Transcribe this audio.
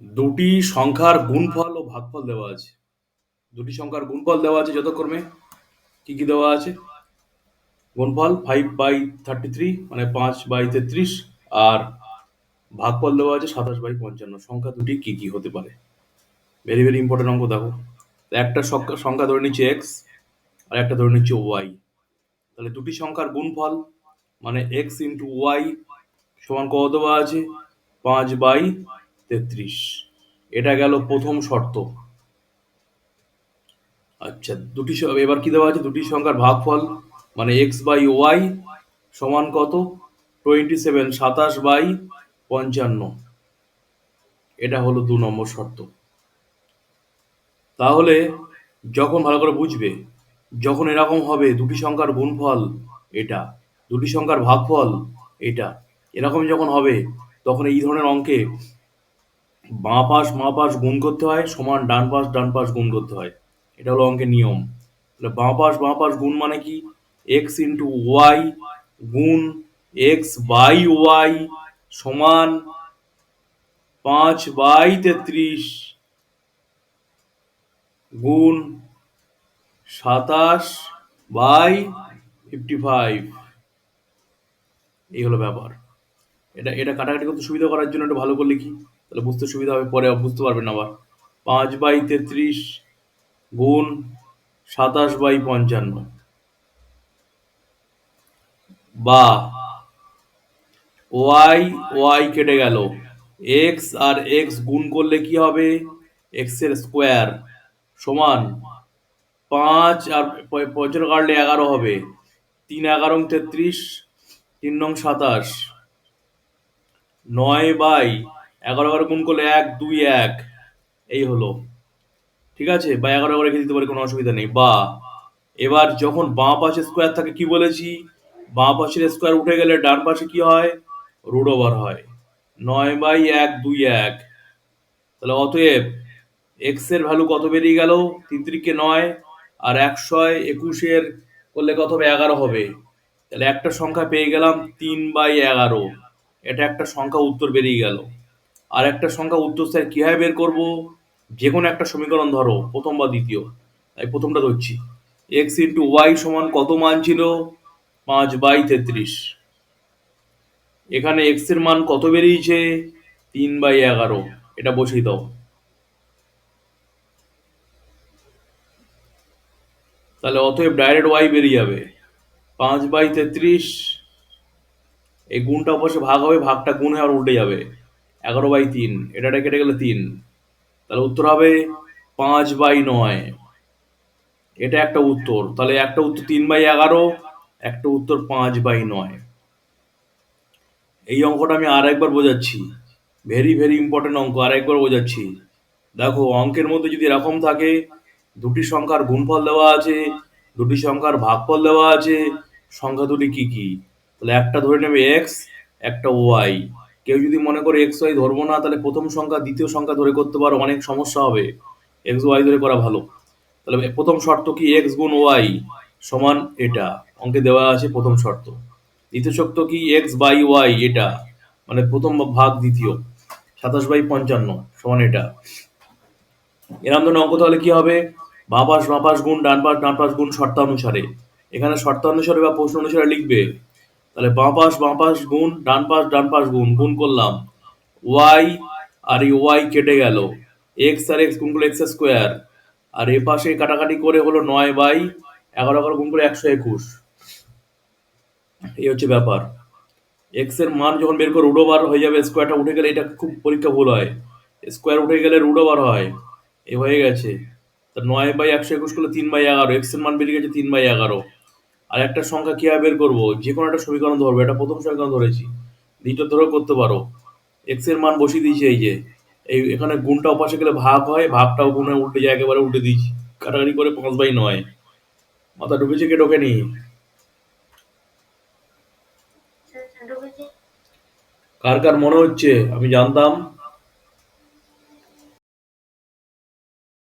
দুটি সংখ্যার গুণফল ও ভাগফল দেওয়া আছে। দুটি সংখ্যার গুণফল দেওয়া আছে যথাক্রমে কি কি দেওয়া আছে? গুণফল 5/33 মানে 5/33, আর ভাগফল দেওয়া আছে 27/55। সংখ্যা দুটি কি কি হতে পারে? ভেরি ভেরি ইম্পর্টেন্ট অঙ্ক। দেখো, একটা সংখ্যা ধরে নিচ্ছে এক্স, আর একটা ধরে নিচ্ছে ওয়াই। তাহলে দুটি সংখ্যার গুণফল মানে এক্স ইন্টু ওয়াই সমান কত দেওয়া আছে? 5/33। এটা গেল প্রথম শর্ত। আচ্ছা, এবার কি দেওয়া আছে? দুটি সংখ্যার ভাগফল মানে x/y সমান কত? 27, 27/55। এটা হলো 2 নম্বর শর্ত। তাহলে যখন ভালো করে বুঝবে, যখন এরকম হবে দুটি সংখ্যার গুণফল এটা, দুটি সংখ্যার ভাগফল এটা, এরকম যখন হবে তখন এই ধরনের অঙ্কে বাঁ পাশ গুণ করতে হয়, সমান ডান পাশ গুণ করতে হয়। এটা হলো অঙ্কের নিয়ম। তাহলে বাঁ পাশ গুণ মানে কি? এক্স ইন্টু ওয়াই গুণ x/y সমান 5/33 গুণ 27/55। এই হলো ব্যাপার। এটা এটা কাটাকাটি করতে সুবিধা করার জন্য একটু ভালো করে লিখি, তাহলে বুঝতে সুবিধা হবে, পরে বুঝতে পারবেন আবার। 5/33 গুণ 27/55, বা ওয়াই ওয়াই কেটে গেল, এক্স আর এক্স গুণ করলে কি হবে? এক্স এর স্কোয়ার সমান 5 আর 5 কাটলে 11 হবে। 3×11=33, 3×9 27, 9/11 গুণ করলে 1 2 1, এই হলো। ঠিক আছে, বা 11 করে রেখে দিতে পারি, কোনো অসুবিধা নেই। বা এবার যখন বাঁ পাশে স্কোয়ার থাকে, কি বলেছি? বাঁ পাশের স্কোয়ার উঠে গেলে ডান পাশে কি হয়? রুট ওভার হয়। 9/1 2 1। তাহলে অতএব এক্স এর ভ্যালু কত বেরিয়ে গেল? 3×9 আর 121 করলে কত হবে? 11 হবে। তাহলে একটা সংখ্যা পেয়ে গেলাম 3/11। এটা একটা সংখ্যা উত্তর বেরিয়ে গেল। আর একটা সংখ্যা উত্তর স্যার কিভাবে বের করব? যে কোনো একটা সমীকরণ ধরো, প্রথম বা দ্বিতীয়। তাই প্রথমটা ধরছি। এক্স ইন্টু ওয়াই সমান কত মান ছিল? 5/33। এখানে এক্স এর মান কত বেরিয়েছে? 3/11। এটা বসিয়ে দাও। তাহলে অতএব ডাইরেক্ট ওয়াই বেরিয়ে যাবে 5/33। এই গুণটা অবশ্য ভাগ হবে, ভাগটা গুণ হয়ে আর উল্টে যাবে। 11/3, এটা কেটে গেলে 3। তাহলে উত্তর হবে 5/9। এটা একটা উত্তর। তাহলে একটা উত্তর 3/11, একটা উত্তর 5/9। এই অঙ্কটা আমি আর একবার বোঝাচ্ছি, ভেরি ভেরি ইম্পর্টেন্ট অঙ্ক, আর একবার বোঝাচ্ছি। দেখো, অঙ্কের মধ্যে যদি এরকম থাকে, দুটি সংখ্যার গুণফল দেওয়া আছে, দুটি সংখ্যার ভাগফল দেওয়া আছে, সংখ্যা দুটি কি কি, তাহলে একটা ধরে নেবে এক্স, একটা ওয়াই। কেউ যদি মনে করে এক্স ওয়াই ধরবো না, তাহলে প্রথম সংখ্যা দ্বিতীয় সংখ্যা ধরে করতে পারো, অনেক সমস্যা হবে। এক্স ওয়াই ধরে করা ভালো। তাহলে প্রথম শর্ত কি? এক্স গুণ ওয়াই সমান এটা, অঙ্কে দেওয়া আছে প্রথম শর্ত। দ্বিতীয় শর্ত কি? এক্স বাই ওয়াই, এটা মানে প্রথম ভাগ দ্বিতীয়, 27/55 সমান এটা। এরকম ধরনের অঙ্ক তাহলে কি হবে? বাঁ পাশ গুণ ডান পাশ গুণ শর্তানুসারে। এখানে শর্তানুসারে বা প্রশ্ন অনুসারে লিখবে। তাহলে বাঁ পাশ গুণ ডান পাশ গুণ গুণ করলাম, ওয়াই আর এই ওয়াই কেটে গেল, এক্স আর এক্স গুণ করলে এক্স স্কোয়ার, আর এ পাশে কাটাকাটি করে হলো 9/11 গুণ করে 121। এই হচ্ছে ব্যাপার। এক্স এর মান যখন বের করে রুট ওভার হয়ে যাবে, স্কোয়ারটা উঠে গেলে, এটা খুব পরীক্ষা ভুল হয়, স্কোয়ার উঠে গেলে রুট ওভার হয়। এ হয়ে গেছে। তা 9/121 করলে 3/11, এক্স এর মান বেরিয়ে গেছে 3/11। আর একটা সংখ্যা কিভাবে বের করবো? যে কোনো একটা সমীকরণ ধরবো, এটা প্রথম সমীকরণ ধরেছি, দ্বিতীয় ধরেও করতে পারো। এক্স এর মান বসিয়ে দিয়েছি, এই যে এই এখানে গুণটা অপাশে গেলে ভাগ হয়, ভাগটাও গুণে উল্টে যায়, একেবারে উল্টে দিয়েছি, কাটাকাটি করে 5/9। মাথা ঢুকেছে কে ঢোকেনি? কার কার মনে হচ্ছে? আমি জানতাম